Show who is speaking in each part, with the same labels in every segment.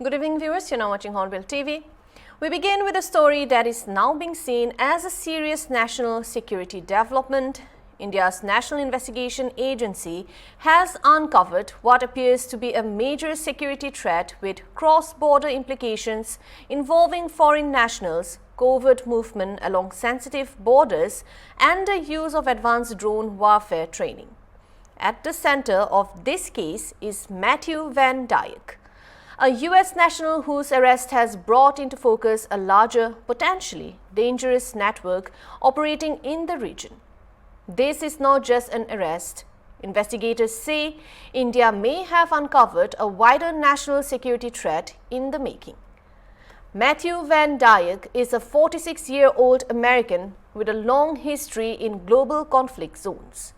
Speaker 1: Good evening, viewers. You're now watching Hornbill TV. We begin with a story that is now being seen as a serious national security development. India's National Investigation Agency has uncovered what appears to be a major security threat with cross-border implications involving foreign nationals, covert movement along sensitive borders, and the use of advanced drone warfare training. At the center of this case is Matthew Vandyke, a U.S. national whose arrest has brought into focus a larger, potentially dangerous network operating in the region. This is not just an arrest. Investigators say India may have uncovered a wider national security threat in the making. Matthew Vandyke is a 46-year-old American with a long history in global conflict zones,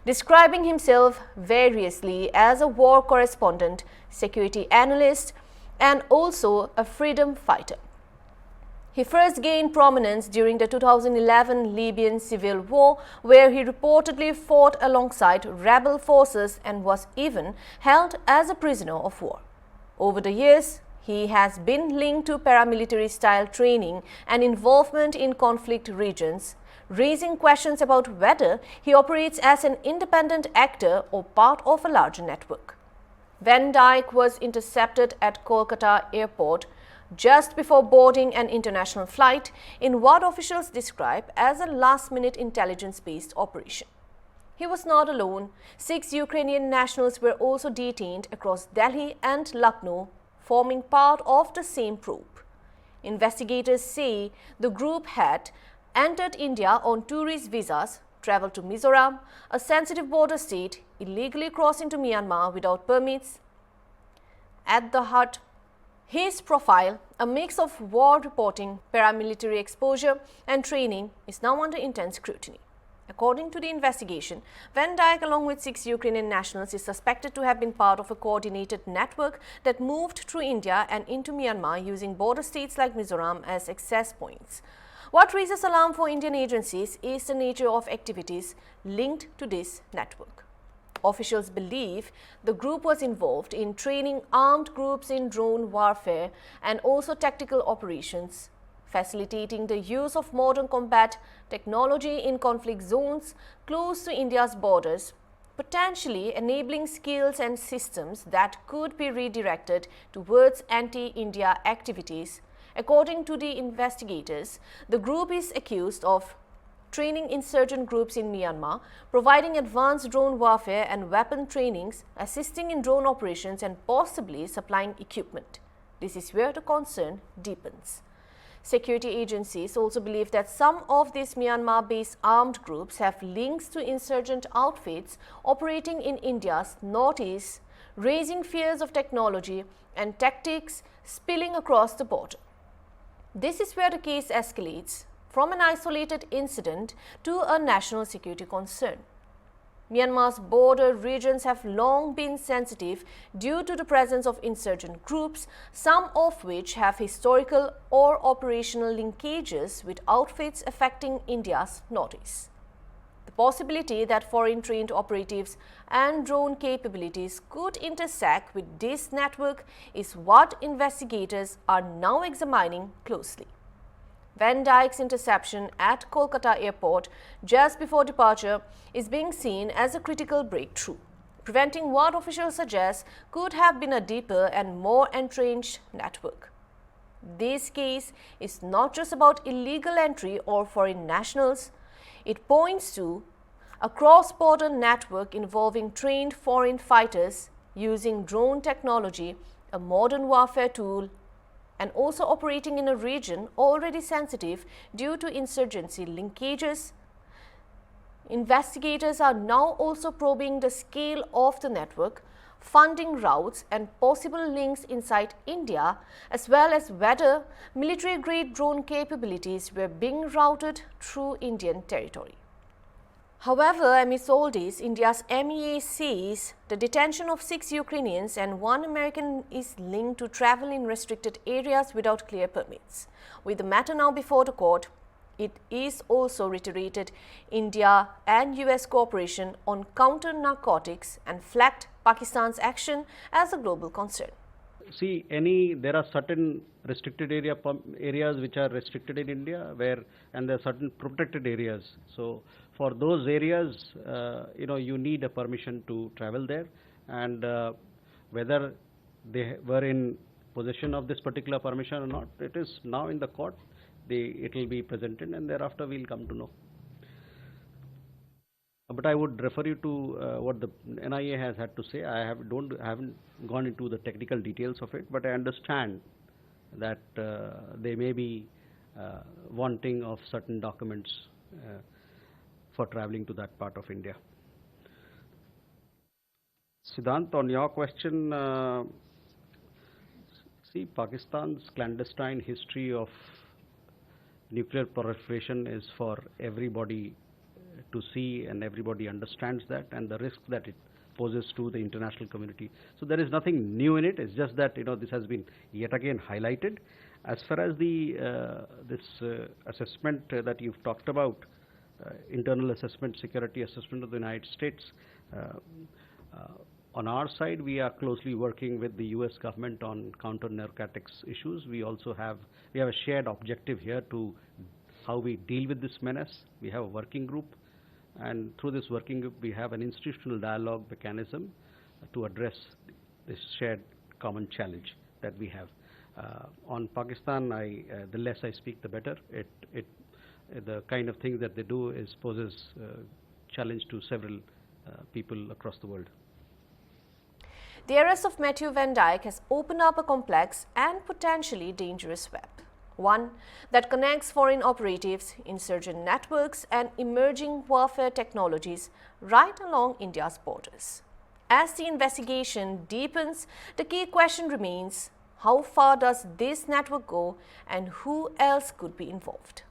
Speaker 1: describing himself variously as a war correspondent, security analyst, and also a freedom fighter. He first gained prominence during the 2011 Libyan civil war, where he reportedly fought alongside rebel forces and was even held as a prisoner of war. Over the years, he has been linked to paramilitary-style training and involvement in conflict regions, raising questions about whether he operates as an independent actor or part of a larger network. Vandyke was intercepted at Kolkata airport just before boarding an international flight in what officials describe as a last-minute intelligence-based operation. He was not alone. 6 Ukrainian nationals were also detained across Delhi and Lucknow, forming part of the same probe. Investigators say the group had entered India on tourist visas, traveled to Mizoram, a sensitive border state, illegally crossed into Myanmar without permits. At the heart, his profile, a mix of war reporting, paramilitary exposure, and training, is now under intense scrutiny. According to the investigation, Vandyke, along with 6 Ukrainian nationals, is suspected to have been part of a coordinated network that moved through India and into Myanmar using border states like Mizoram as access points. What raises alarm for Indian agencies is the nature of activities linked to this network. Officials believe the group was involved in training armed groups in drone warfare and also tactical operations, facilitating the use of modern combat technology in conflict zones close to India's borders, potentially enabling skills and systems that could be redirected towards anti-India activities. According to the investigators, the group is accused of training insurgent groups in Myanmar, providing advanced drone warfare and weapon trainings, assisting in drone operations, and possibly supplying equipment. This is where the concern deepens. Security agencies also believe that some of these Myanmar-based armed groups have links to insurgent outfits operating in India's northeast, raising fears of technology and tactics spilling across the border. This is where the case escalates from an isolated incident to a national security concern. Myanmar's border regions have long been sensitive due to the presence of insurgent groups, some of which have historical or operational linkages with outfits affecting India's northeast. The possibility that foreign-trained operatives and drone capabilities could intersect with this network is what investigators are now examining closely. Vandyke's interception at Kolkata airport just before departure is being seen as a critical breakthrough, preventing what officials suggest could have been a deeper and more entrenched network. This case is not just about illegal entry or foreign nationals. It points to a cross-border network involving trained foreign fighters using drone technology, a modern warfare tool, and also operating in a region already sensitive due to insurgency linkages. Investigators are now also probing the scale of the network, funding routes, and possible links inside India, as well as whether military-grade drone capabilities were being routed through Indian territory. However, amidst all this, India's MEA says the detention of 6 Ukrainians and 1 American is linked to travel in restricted areas without clear permits. With the matter now before the court, it is also reiterated India and US cooperation on counter-narcotics and flagged Pakistan's action as a global concern.
Speaker 2: See, there are certain restricted areas which are restricted in India, and there are certain protected areas. So for those areas, you need a permission to travel there, and whether they were in possession of this particular permission or not, it is now in the court. It will be presented, and thereafter we'll come to know. But I would refer you to what the NIA has had to say. I haven't gone into the technical details of it, but I understand that they may be wanting of certain documents for traveling to that part of India. Siddhant, on your question, see, Pakistan's clandestine history of nuclear proliferation is for everybody to see, and everybody understands that, and the risk that it poses to the international community. So there is nothing new in it. It's just that this has been yet again highlighted. As far as the assessment that you've talked about, internal assessment, security assessment of the United States, on our side, we are closely working with the U.S. government on counter-narcotics issues. We have a shared objective here to how we deal with this menace. We have a working group, and through this working group, we have an institutional dialogue mechanism to address this shared common challenge that we have. On Pakistan, the less I speak, the better. The kind of things that they do poses challenge to several people across the world.
Speaker 1: The arrest of Matthew Vandyke has opened up a complex and potentially dangerous web. One that connects foreign operatives, insurgent networks and emerging warfare technologies right along India's borders. As the investigation deepens, the key question remains, how far does this network go and who else could be involved?